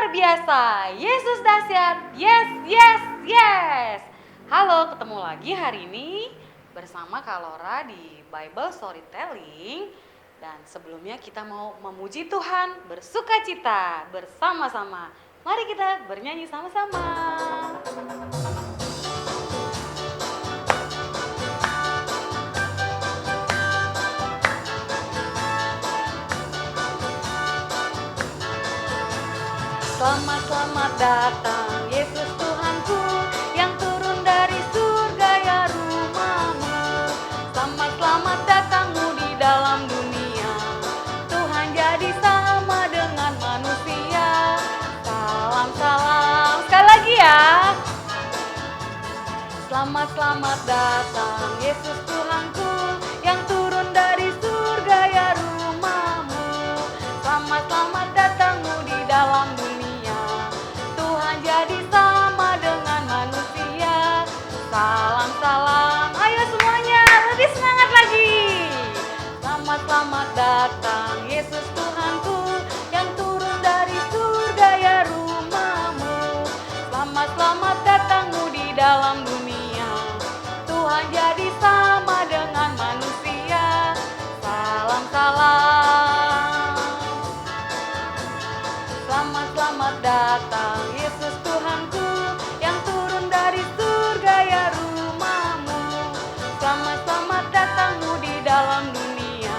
luar biasa. Yesus dahsyat. Yes, yes, yes. Halo, ketemu lagi hari ini bersama Kalora di Bible Storytelling. Dan sebelumnya kita mau memuji Tuhan, bersukacita bersama-sama. Mari kita bernyanyi sama-sama. Selamat, selamat datang Yesus Tuhanku yang turun dari surga ya rumahmu. Selamat, selamat datangmu di dalam dunia. Tuhan jadi sama dengan manusia. Salam, salam. Sekali lagi ya. Selamat, selamat datang Yesus Tuhanku yang turun dari surga ya rumahmu. Selamat, selamat datangmu di dalam dunia. Jadi sama dengan manusia. Salam, salam. Ayo semuanya lebih semangat lagi. Selamat, selamat datang Yesus Tuhanku yang turun dari surga ya rumahmu. Selamat, selamat datangmu di dalam dunia. Tuhan jadi sama dengan manusia. Salam, salam. Selamat, selamat datang Yesus Tuhanku yang turun dari surga ya rumahmu. Selamat, selamat datangmu di dalam dunia.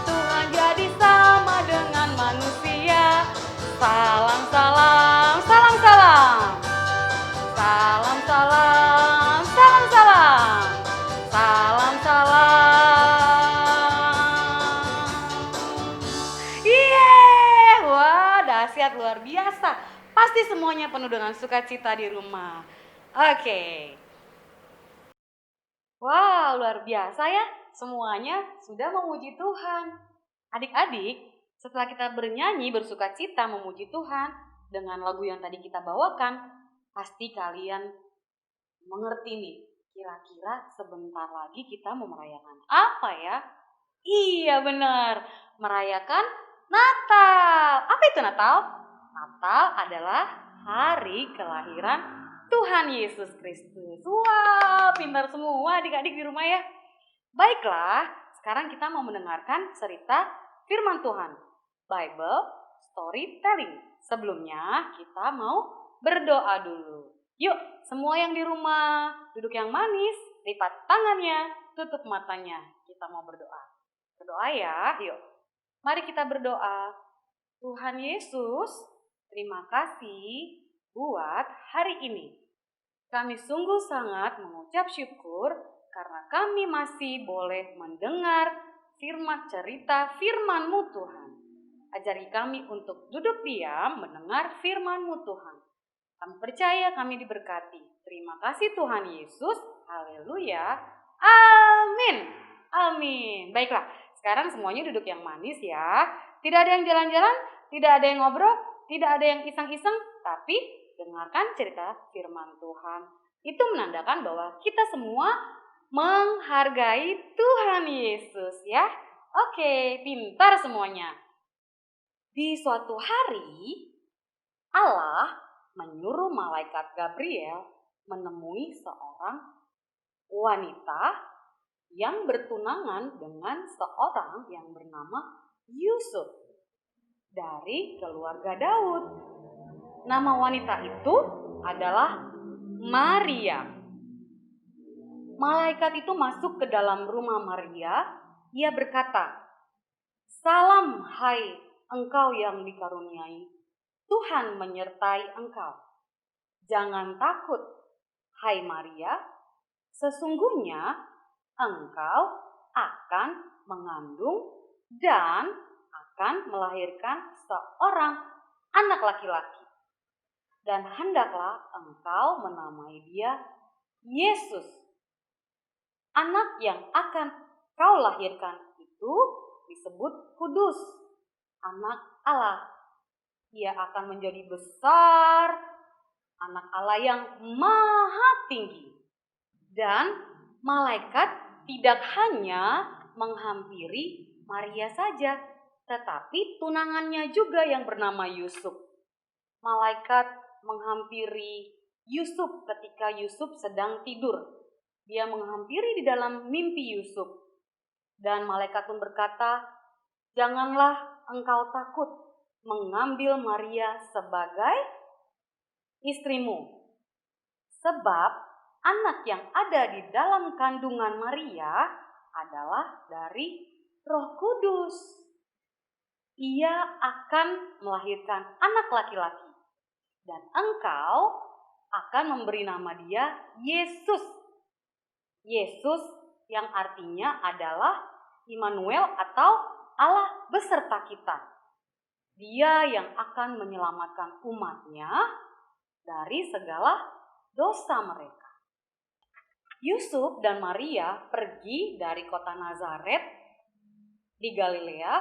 Tuhan jadi sama dengan manusia. Salam, salam, salam, salam. Salam, salam, salam, salam. Salam, salam. Wah, dahsyat luar biasa. Pasti semuanya penuh dengan sukacita di rumah. Oke. Wow, luar biasa ya. Semuanya sudah memuji Tuhan. Adik-adik, setelah kita bernyanyi bersukacita memuji Tuhan dengan lagu yang tadi kita bawakan, pasti kalian mengerti nih. Kira-kira sebentar lagi kita mau merayakan apa ya? Iya benar, merayakan Natal. Apa itu Natal? Natal adalah hari kelahiran Tuhan Yesus Kristus. Wah, pintar semua adik-adik di rumah ya. Baiklah, sekarang kita mau mendengarkan cerita firman Tuhan. Bible Storytelling. Sebelumnya kita mau berdoa dulu. Yuk, semua yang di rumah, duduk yang manis, lipat tangannya, tutup matanya. Kita mau berdoa. Berdoa ya, yuk. Mari kita berdoa. Tuhan Yesus, terima kasih buat hari ini. Kami sungguh sangat mengucap syukur karena kami masih boleh mendengar cerita firman-Mu Tuhan. Ajari kami untuk duduk diam mendengar firman-Mu Tuhan. Kami percaya kami diberkati. Terima kasih Tuhan Yesus. Haleluya. Amin. Amin. Baiklah, sekarang semuanya duduk yang manis ya. Tidak ada yang jalan-jalan, tidak ada yang ngobrol, tidak ada yang iseng-iseng, tapi dengarkan cerita firman Tuhan. Itu menandakan bahwa kita semua menghargai Tuhan Yesus ya. Oke, pintar semuanya. Di suatu hari, Allah menyuruh malaikat Gabriel menemui seorang wanita yang bertunangan dengan seorang yang bernama Yusuf dari keluarga Daud. Nama wanita itu adalah Maria. Malaikat itu masuk ke dalam rumah Maria. Ia berkata, "Salam hai engkau yang dikaruniai. Tuhan menyertai engkau. Jangan takut, hai Maria. Sesungguhnya engkau akan mengandung dan akan melahirkan seorang anak laki-laki. Dan hendaklah engkau menamai dia Yesus. Anak yang akan kau lahirkan itu disebut kudus, anak Allah. Ia akan menjadi besar, anak Allah yang maha tinggi." Dan malaikat tidak hanya menghampiri Maria saja, tetapi tunangannya juga yang bernama Yusuf. malaikat menghampiri Yusuf ketika Yusuf sedang tidur. Dia menghampiri di dalam mimpi Yusuf. Dan malaikat pun berkata, "Janganlah engkau takut mengambil Maria sebagai istrimu. Sebab anak yang ada di dalam kandungan Maria adalah dari Roh Kudus. Ia akan melahirkan anak laki-laki. Dan engkau akan memberi nama dia Yesus." Yesus yang artinya adalah Immanuel atau Allah beserta kita. Dia yang akan menyelamatkan umatnya dari segala dosa mereka. Yusuf dan Maria pergi dari kota Nazaret di Galilea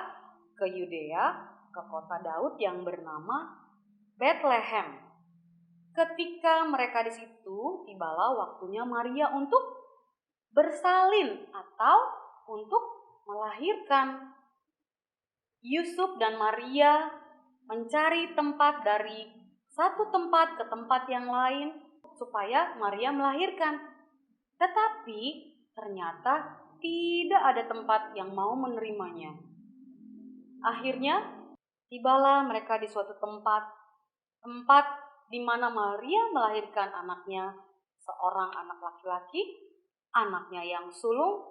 ke Yudea, ke kota Daud yang bernama Bethlehem. Ketika mereka di situ, tibalah waktunya Maria untuk bersalin atau untuk melahirkan. Yusuf dan Maria mencari tempat dari satu tempat ke tempat yang lain supaya Maria melahirkan. Tetapi ternyata tidak ada tempat yang mau menerimanya. Akhirnya tibalah mereka di suatu tempat di mana Maria melahirkan anaknya, seorang anak laki-laki, anaknya yang sulung,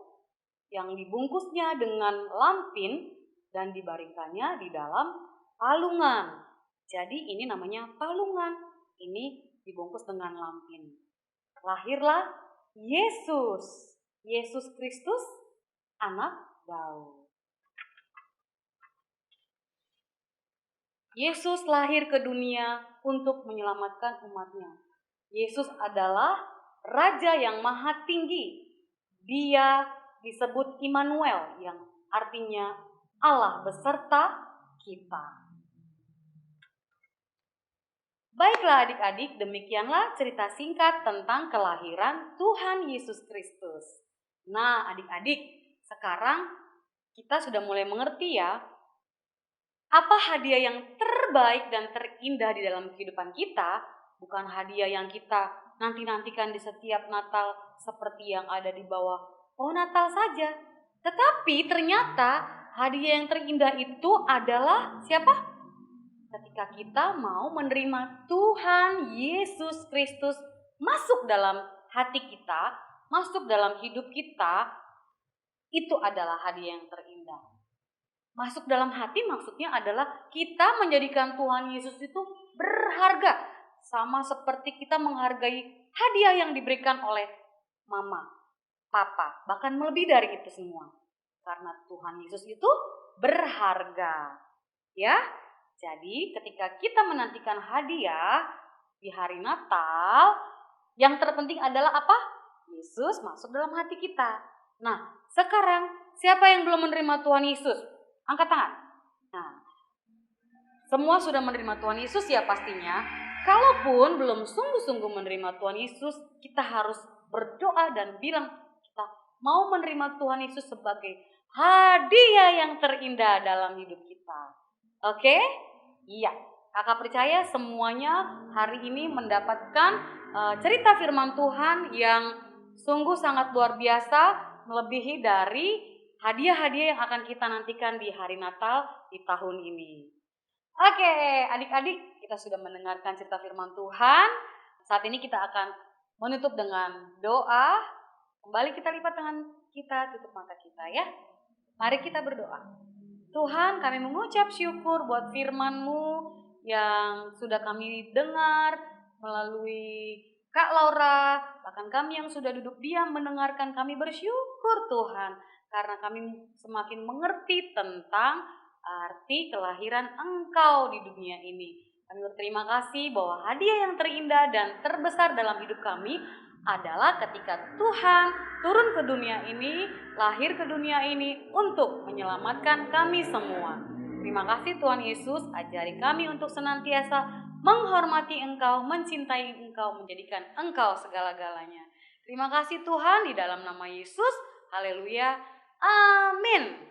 yang dibungkusnya dengan lampin dan dibaringkannya di dalam palungan. Jadi ini namanya palungan, ini dibungkus dengan lampin. Lahirlah Yesus, Yesus Kristus, anak Daud. Yesus lahir ke dunia untuk menyelamatkan umatnya. Yesus adalah Raja yang Maha Tinggi. Dia disebut Immanuel yang artinya Allah beserta kita. Baiklah adik-adik, demikianlah cerita singkat tentang kelahiran Tuhan Yesus Kristus. Nah adik-adik, sekarang kita sudah mulai mengerti ya, apa hadiah yang terbaik dan terindah di dalam kehidupan kita, bukan hadiah yang kita nanti-nantikan di setiap Natal seperti yang ada di bawah pohon Natal saja. Tetapi ternyata hadiah yang terindah itu adalah siapa? Ketika kita mau menerima Tuhan Yesus Kristus masuk dalam hati kita, masuk dalam hidup kita, itu adalah hadiah yang terindah. Masuk dalam hati maksudnya adalah kita menjadikan Tuhan Yesus itu berharga. Sama seperti kita menghargai hadiah yang diberikan oleh mama, papa, bahkan lebih dari itu semua. Karena Tuhan Yesus itu berharga. Ya, jadi ketika kita menantikan hadiah di hari Natal, yang terpenting adalah apa? Yesus masuk dalam hati kita. Nah, sekarang siapa yang belum menerima Tuhan Yesus? Angkat tangan. Nah, semua sudah menerima Tuhan Yesus ya pastinya. Kalaupun belum sungguh-sungguh menerima Tuhan Yesus, kita harus berdoa dan bilang kita mau menerima Tuhan Yesus sebagai hadiah yang terindah dalam hidup kita. Oke? Iya. Kakak percaya semuanya hari ini mendapatkan cerita firman Tuhan yang sungguh sangat luar biasa, melebihi dari hadiah-hadiah yang akan kita nantikan di hari Natal di tahun ini. Oke, adik-adik, kita sudah mendengarkan cerita firman Tuhan. Saat ini kita akan menutup dengan doa. Kembali kita lipat tangan kita, tutup mata kita ya. Mari kita berdoa. Tuhan, kami mengucap syukur buat firman-Mu yang sudah kami dengar melalui Kak Laura, bahkan kami yang sudah duduk diam mendengarkan, kami bersyukur Tuhan. Karena kami semakin mengerti tentang arti kelahiran Engkau di dunia ini. Kami berterima kasih bahwa hadiah yang terindah dan terbesar dalam hidup kami adalah ketika Tuhan turun ke dunia ini, lahir ke dunia ini untuk menyelamatkan kami semua. Terima kasih Tuhan Yesus, ajari kami untuk senantiasa menghormati Engkau, mencintai Engkau, menjadikan Engkau segala-galanya. Terima kasih Tuhan, di dalam nama Yesus. Haleluya. Amin.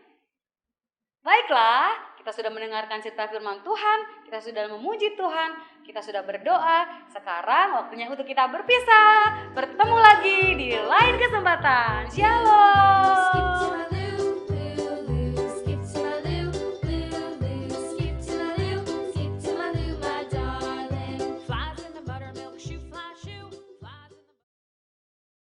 Baiklah, kita sudah mendengarkan cerita firman Tuhan, kita sudah memuji Tuhan, kita sudah berdoa. Sekarang waktunya untuk kita berpisah. Bertemu lagi di lain kesempatan. Shalom.